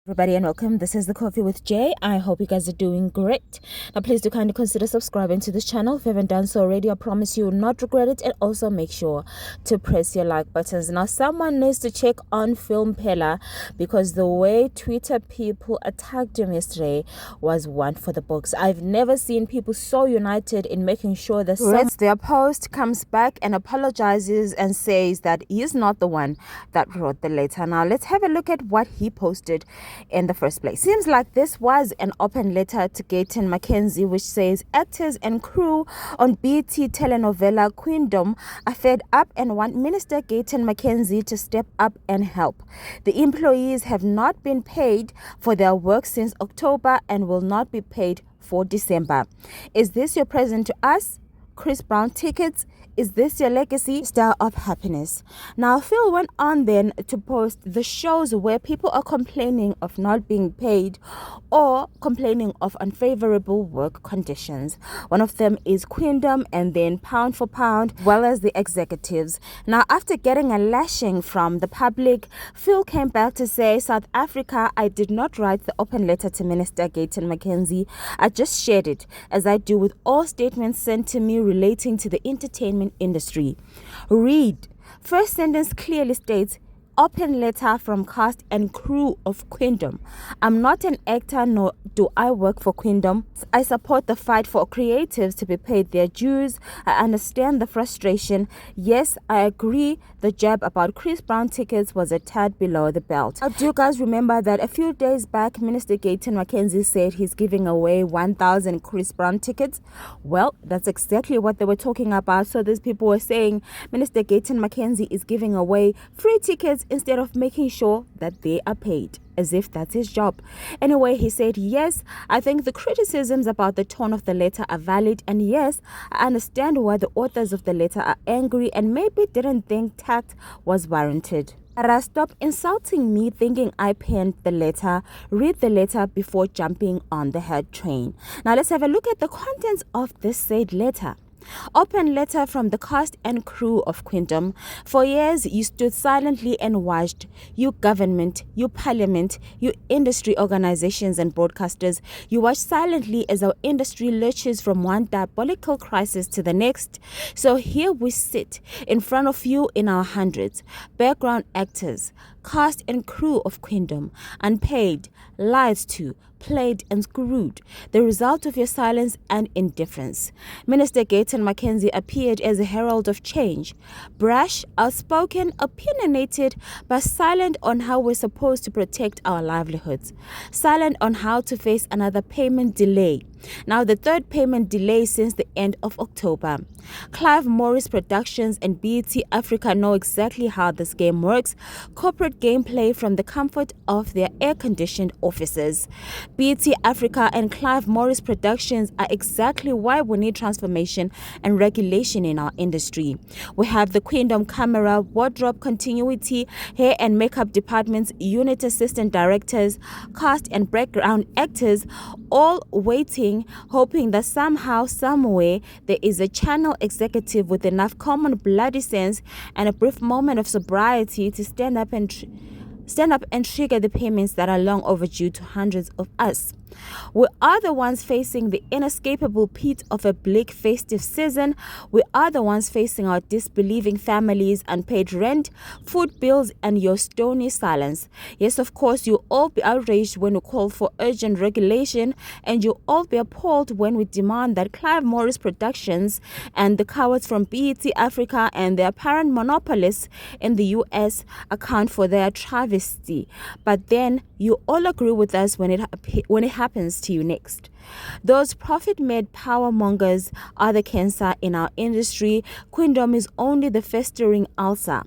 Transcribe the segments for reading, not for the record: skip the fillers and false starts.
Everybody and welcome. This is the Coffee with Jay. I hope you guys are doing great. Now please do kindly consider subscribing to this channel. If you haven't done so already, I promise you will not regret it. And also make sure to press your like buttons. Now someone needs to check on Mpela because the way Twitter people attacked him yesterday was one for the books. I've never seen people so united in making sure that reads their post, comes back and apologizes and says that he's not the one that wrote the letter. Now let's have a look at what he posted in the first place. Seems like this was an open letter to Gayton Mackenzie, which says actors and crew on BT telenovela Queendom are fed up and want Minister Gayton Mackenzie to step up and help. The employees have not been paid for their work since October and will not be paid for December. Is this your present to us? Chris Brown tickets? Is this your legacy? Star of happiness. Now, Phil went on then to post the shows where people are complaining of not being paid or complaining of unfavorable work conditions. One of them is Queendom and then Pound for Pound, as well as the executives. Now, after getting a lashing from the public, Phil came back to say, South Africa, I did not write the open letter to Minister Gayton Mackenzie. I just shared it, as I do with all statements sent to me relating to the entertainment industry. Read. First sentence clearly states, open letter from cast and crew of Queendom. I'm not an actor, nor do I work for Queendom. I support the fight for creatives to be paid their dues. I understand the frustration. Yes, I agree the jab about Chris Brown tickets was a tad below the belt. Do you guys remember that a few days back, Minister Gayton Mackenzie said he's giving away 1,000 Chris Brown tickets? Well, that's exactly what they were talking about. So these people were saying Minister Gayton Mackenzie is giving away free tickets instead of making sure that they are paid, as if that's his job. Anyway, he said, yes, I think the criticisms about the tone of the letter are valid, and yes, I understand why the authors of the letter are angry and maybe didn't think tact was warranted. Stop insulting me thinking I penned the letter. Read the letter before jumping on the head train. Now let's have a look at the contents of this said letter. Open letter from the cast and crew of Queendom. For years, you stood silently and watched. You government, you parliament, you industry organizations and broadcasters. You watched silently as our industry lurches from one diabolical crisis to the next. So here we sit in front of you in our hundreds. Background actors, cast and crew of Queendom, unpaid, lied to, played and screwed, the result of your silence and indifference. Minister Gayton Mackenzie appeared as a herald of change, brash, outspoken, opinionated, but silent on how we're supposed to protect our livelihoods, silent on how to face another payment delay. Now the third payment delay since the end of October. Clive Morris Productions and BT Africa know exactly how this game works. Corporate gameplay from the comfort of their air-conditioned offices. BT Africa and Clive Morris Productions are exactly why we need transformation and regulation in our industry. We have the Queendom camera, wardrobe continuity, hair and makeup departments, unit assistant directors, cast and background actors, all waiting, hoping that somehow, somewhere, there is a channel executive with enough common bloody sense and a brief moment of sobriety to stand up and trigger the payments that are long overdue to hundreds of us. We are the ones facing the inescapable pit of a bleak festive season. We are the ones facing our disbelieving families, unpaid rent, food bills, and your stony silence. Yes, of course, you'll all be outraged when we call for urgent regulation, and you'll all be appalled when we demand that Clive Morris Productions and the cowards from BET Africa and their apparent monopolists in the US account for their travesty. But then you all agree with us when it happens to you next. Those profit-made power mongers are the cancer in our industry. Queendom is only the festering ulcer.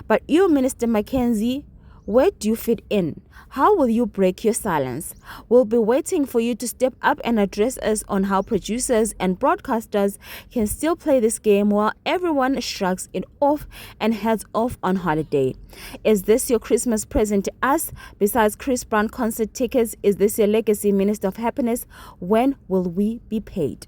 But you, Minister Mackenzie, where do you fit in? How will you break your silence? We'll be waiting for you to step up and address us on how producers and broadcasters can still play this game while everyone shrugs it off and heads off on holiday. Is this your Christmas present to us? Besides Chris Brown concert tickets, is this your legacy, Minister of Happiness? When will we be paid?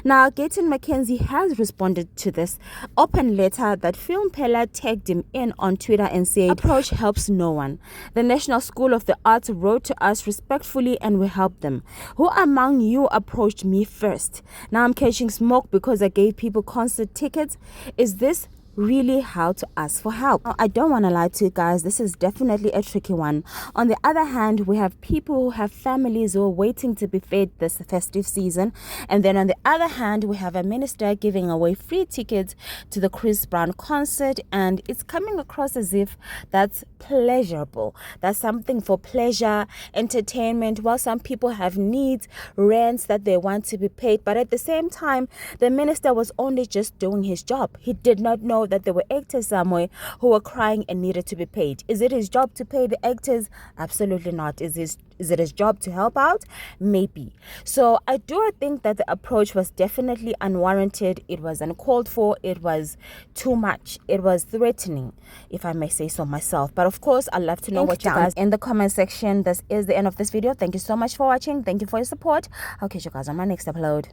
Now, Gayton Mackenzie has responded to this open letter that Mpela tagged him in on Twitter and said, "Approach helps no one. The National School of the Arts wrote to us respectfully and we helped them. Who among you approached me first? Now I'm catching smoke because I gave people concert tickets. Is this really how to ask for help?" Now, I don't want to lie to you guys, this is definitely a tricky one. On the other hand, we have people who have families who are waiting to be fed this festive season, and then on the other hand, we have a minister giving away free tickets to the Chris Brown concert, and it's coming across as if that's pleasurable. That's something for pleasure, entertainment, while some people have needs, rents that they want to be paid. But at the same time, the minister was only just doing his job. He did not know that there were actors somewhere who were crying and needed to be paid. Is it his job to pay the actors? Absolutely not. Is it his job to help out? Maybe. So I do think that the approach was definitely unwarranted. It was uncalled for. It was too much. It was threatening, if I may say so myself. But of course, I'd love to know what you guys in the comment section. This is the end of this video. Thank you so much for watching. Thank you for your support. I'll catch you guys on my next upload.